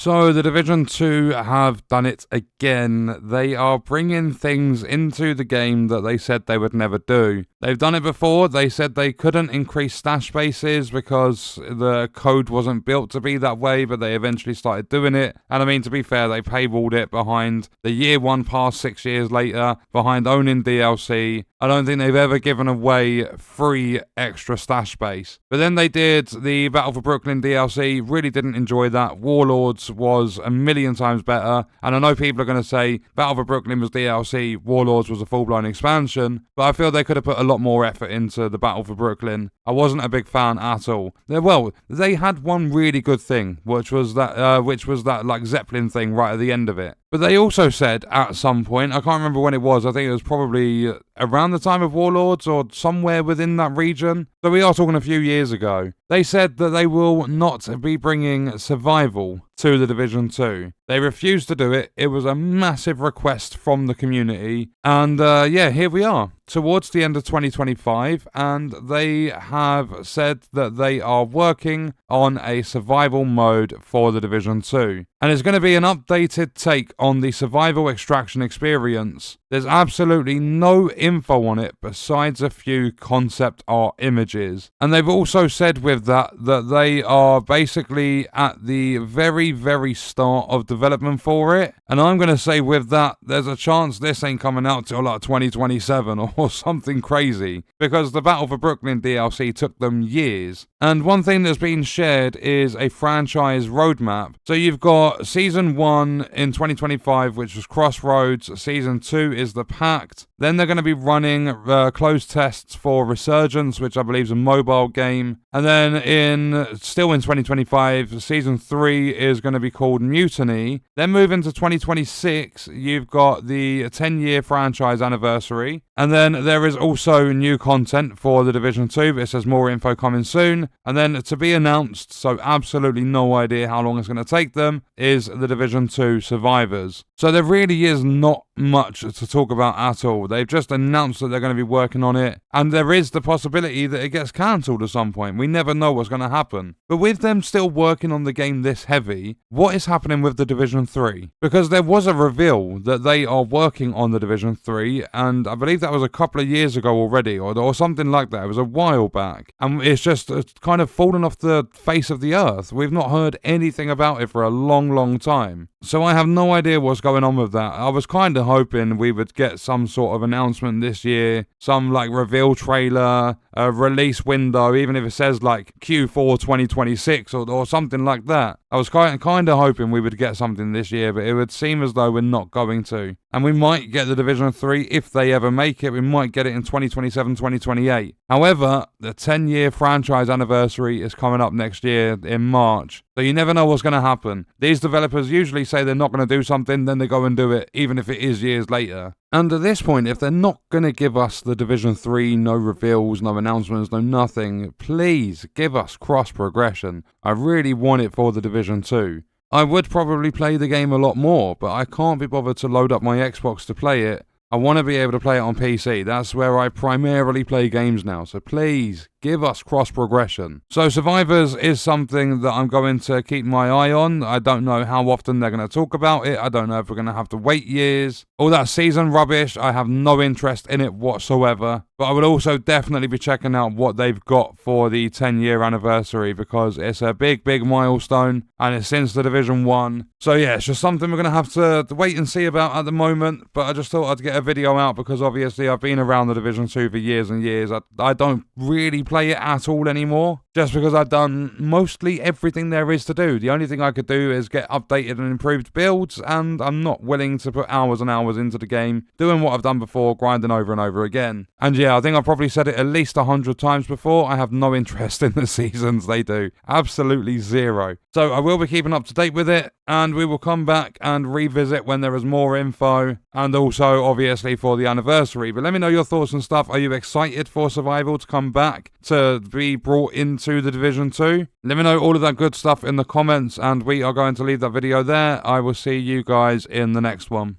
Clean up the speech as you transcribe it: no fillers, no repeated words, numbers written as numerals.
So the Division 2 have done it again. They are bringing things into the game that they said they would never do. They've done it before. They said they couldn't increase stash spaces because the code wasn't built to be that way, but they eventually started doing it. And I mean, to be fair, they paywalled it behind the year one pass 6 years later, behind owning DLC. I don't think they've ever given away free extra stash space. But then they did the Battle for Brooklyn DLC, really didn't enjoy that. Warlords was a million times better. And I know people are going to say Battle for Brooklyn was DLC, Warlords was a full-blown expansion, but I feel they could have put a lot more effort into the Battle for Brooklyn. I wasn't a big fan at all. Well, they had one really good thing, which was that like Zeppelin thing right at the end of it. But they also said at some point, I can't remember when it was, I think it was probably around the time of Warlords or somewhere within that region, so we are talking a few years ago, they said that they will not be bringing survival to the Division 2. They refused to do it. It was a massive request from the community. And yeah, here we are, towards the end of 2025, and they have said that they are working on a survival mode for the Division 2. And it's going to be an updated take on the survival extraction experience. There's absolutely no info on it besides a few concept art images. And they've also said with that they are basically at the very, very start of development for it. And I'm going to say with that, there's a chance this ain't coming out till like 2027 or something crazy. Because the Battle for Brooklyn DLC took them years. And one thing that's been shared is a franchise roadmap. So you've got Season 1 in 2025, which was Crossroads. Season 2 is The Pact. Then they're going to be running closed tests for Resurgence, which I believe is a mobile game. And then still in 2025, Season 3 is going to be called Mutiny. Then moving to 2026, you've got the 10-year franchise anniversary. And then there is also new content for the Division 2, but it says more info coming soon. And then to be announced, so absolutely no idea how long it's going to take them, is the Division 2 Survivors. So there really is not much to talk about at all. They've just announced that they're going to be working on it, and there is the possibility that it gets cancelled at some point. We never know what's going to happen. But with them still working on the game this heavy, what is happening with the Division 3? Because there was a reveal that they are working on the Division 3, and I believe that was a couple of years ago already, or something like that. It was a while back, and it's just kind of fallen off the face of the earth. We've not heard anything about it for a long, long time. So I have no idea what's going on with that. I was kind of hoping we would get some sort of announcement this year, some like reveal trailer, a release window, even if it says like Q4 2026 or something like that. I was kind of hoping we would get something this year, but it would seem as though we're not going to. And we might get the Division 3 if they ever make it. We might get it in 2027, 2028. However, the 10-year franchise anniversary is coming up next year in March. So you never know what's going to happen. These developers usually say they're not going to do something, then they go and do it, even if it is years later. And at this point, if they're not going to give us the Division 3, no reveals, no announcements, no nothing, please give us cross-progression. I really want it for the Division 2. I would probably play the game a lot more, but I can't be bothered to load up my Xbox to play it. I want to be able to play it on PC. That's where I primarily play games now. So please, give us cross-progression. So Survivors is something that I'm going to keep my eye on. I don't know how often they're going to talk about it. I don't know if we're going to have to wait years. All that season rubbish, I have no interest in it whatsoever. But I would also definitely be checking out what they've got for the 10-year anniversary, because it's a big, big milestone, and it's since the Division 1. So yeah, it's just something we're going to have to wait and see about at the moment. But I just thought I'd get a video out because obviously I've been around the Division 2 for years and years. I don't really play it at all anymore, just because I've done mostly everything there is to do. The only thing I could do is get updated and improved builds, and I'm not willing to put hours and hours into the game doing what I've done before, grinding over and over again. And yeah, I think I've probably said it at least 100 times before. I have no interest in the seasons they do. Absolutely zero. So I will be keeping up to date with it, and we will come back and revisit when there is more info, and also obviously for the anniversary. But let me know your thoughts and stuff. Are you excited for Survival to come back, to be brought into the Division 2? Let me know all of that good stuff in the comments, and we are going to leave that video there. I will see you guys in the next one.